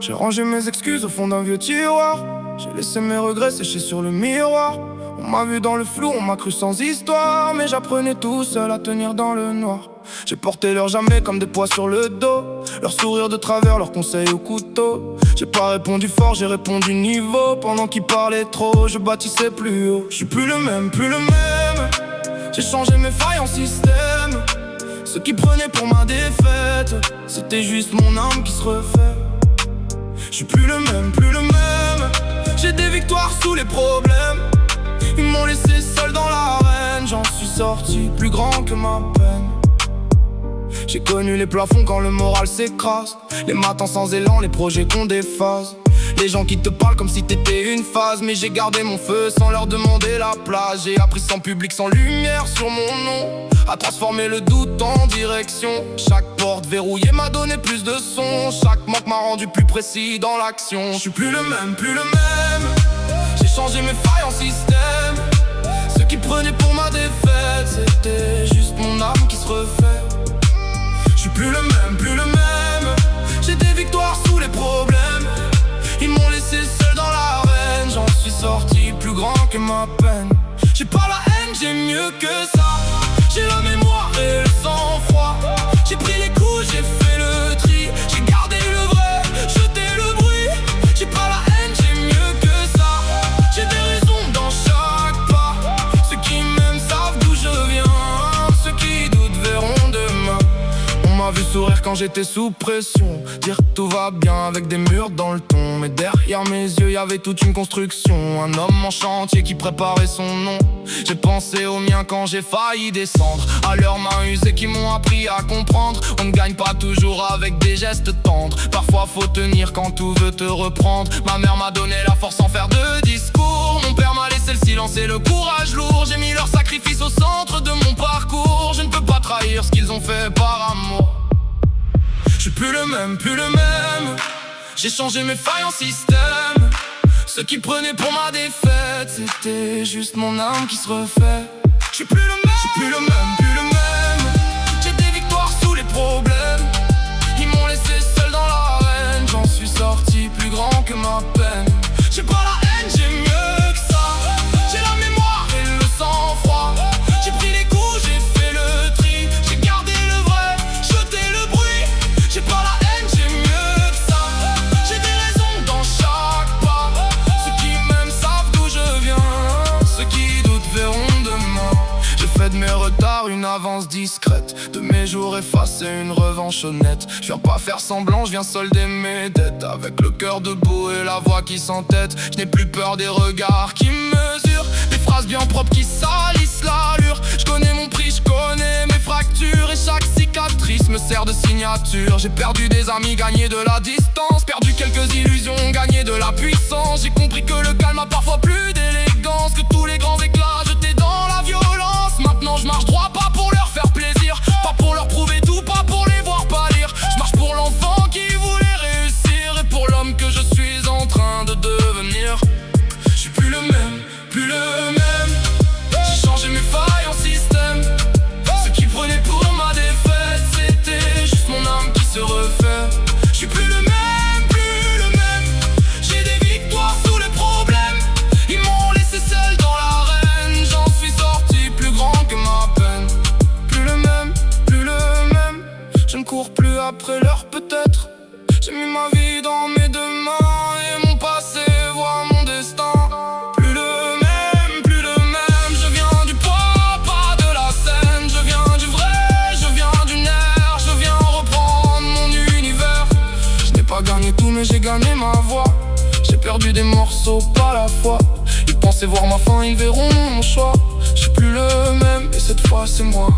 J'ai rangé mes excuses au fond d'un vieux tiroir. J'ai laissé mes regrets sécher sur le miroir. On m'a vu dans le flou, on m'a cru sans histoire. Mais j'apprenais tout seul à tenir dans le noir. J'ai porté leurs jamais comme des poids sur le dos. Leur sourire de travers, leurs conseils au couteau. J'ai pas répondu fort, j'ai répondu niveau. Pendant qu'ils parlaient trop, je bâtissais plus haut. Je suis plus le même, plus le même. J'ai changé mes failles en système. Ceux qui prenaient pour ma défaite, c'était juste mon âme qui se refait. Je suis plus le même, plus le même. J'ai des victoires sous les problèmes. Ils m'ont laissé seul dans l'arène. J'en suis sorti plus grand que ma peine. J'ai connu les plafonds quand le moral s'écrase. Les matins sans élan, les projets qu'on déphase. Les gens qui te parlent comme si t'étais une phase. Mais j'ai gardé mon feu sans leur demander la place. J'ai appris sans public, sans lumière sur mon nom, à transformer le doute en direction. Chaque porte verrouillée m'a donné plus de son. Chaque manque m'a rendu plus précis dans l'action. Je suis plus le même, plus le même. J'ai changé mes failles en système. Ceux qui prenaient pour ma défaite, c'était juste mon âme qui se refait. Je suis plus le même, plus le même. J'ai des victoires sous les problèmes. Ils m'ont laissé seul dans l'arène. J'en suis sorti plus grand que ma peine. J'ai pas la haine, j'ai mieux que ça. J'ai la mémoire et le sang-froid. J'ai pris les coups, j'ai fait le tri. J'ai gardé le vrai, jeté le bruit. J'ai pas la haine, j'ai mieux que ça. J'ai des raisons dans chaque pas. Ceux qui m'aiment savent d'où je viens. Ceux qui doutent verront demain. On m'a vu sourire quand j'étais sous pression, dire tout va bien avec des murs dans le ton. Mais derrière mes yeux y'avait toute une construction. Un homme en chantier qui préparait son nom. J'ai pensé au mien quand j'ai failli descendre. À leurs mains usées qui m'ont appris à comprendre. On ne gagne pas toujours avec des gestes tendres. Parfois faut tenir quand tout veut te reprendre. Ma mère m'a donné la force sans faire de discours. Mon père m'a laissé le silence et le courage lourd. J'ai mis leur sacrifice au centre de mon parcours. Je ne peux pas trahir ce qu'ils ont fait par amour. Je suis plus le même, plus le même. J'ai changé mes failles en système. Ceux qui prenaient pour ma défaite, c'était juste mon âme qui se refait. Je suis plus le même, je suis plus le même, plus le même. J'ai des victoires sous les problèmes. Ils m'ont laissé seul dans l'arène. J'en suis sorti plus grand que ma peine. J'ai pas la haine, j'ai mieux que ça. J'ai la mémoire et le sang-froid. J'ai pris les coups, j'ai fait le tri. J'ai gardé le vrai, jeté le bruit. J'ai pas la haine, j'ai mieux que ça. J'ai des raisons dans chaque pas. Ceux qui m'aiment savent d'où je viens. Ceux qui doutent verront demain. J'ai fait de mes retards une avance discrète, de mes jours effacés une revanche honnête. Je viens pas faire semblant, je viens solder mes dettes. Avec le cœur debout et la voix qui s'entête. Je n'ai plus peur des regards qui mesurent. Des phrases bien propres qui salissent l'allure. Je connais mon prix, je connais mes fractures. Et chaque cicatrice me sert de signature. J'ai perdu des amis, gagné de la distance. Perdu quelques illusions, gagné de la puissance. J'ai compris que le calme a parfois plus d'élégance. Que tous les grands éclats jetés dans la violence. Maintenant je marche droit, pas pour leur faire plaisir, pas pour leur prouver tout, pas pour les voir pâlir. Je marche pour l'enfant qui voulait réussir. Et pour l'homme que je suis en train de devenir. Je suis plus le même, plus le même. J'ai changé mes failles en système. Ceux qui prenaient pour ma défaite, c'était juste mon âme qui se refait. Je suis plus le même, plus le même. J'ai des victoires sous les problèmes. Ils m'ont laissé seul dans l'arène. J'en suis sorti plus grand que ma peine. Plus le même, plus le même. Je ne cours plus après l'heure peut-être. J'ai mis ma vie dans mes deux mains. Et mon passé voit mon destin. Plus le même, plus le même. Je viens du poids, pas de la scène. Je viens du vrai, je viens du nerf. Je viens reprendre mon univers. Je n'ai pas gagné tout mais j'ai gagné ma voix. J'ai perdu des morceaux, pas la foi. Ils pensaient voir ma fin, ils verront mon choix. Je suis plus le même et cette fois c'est moi.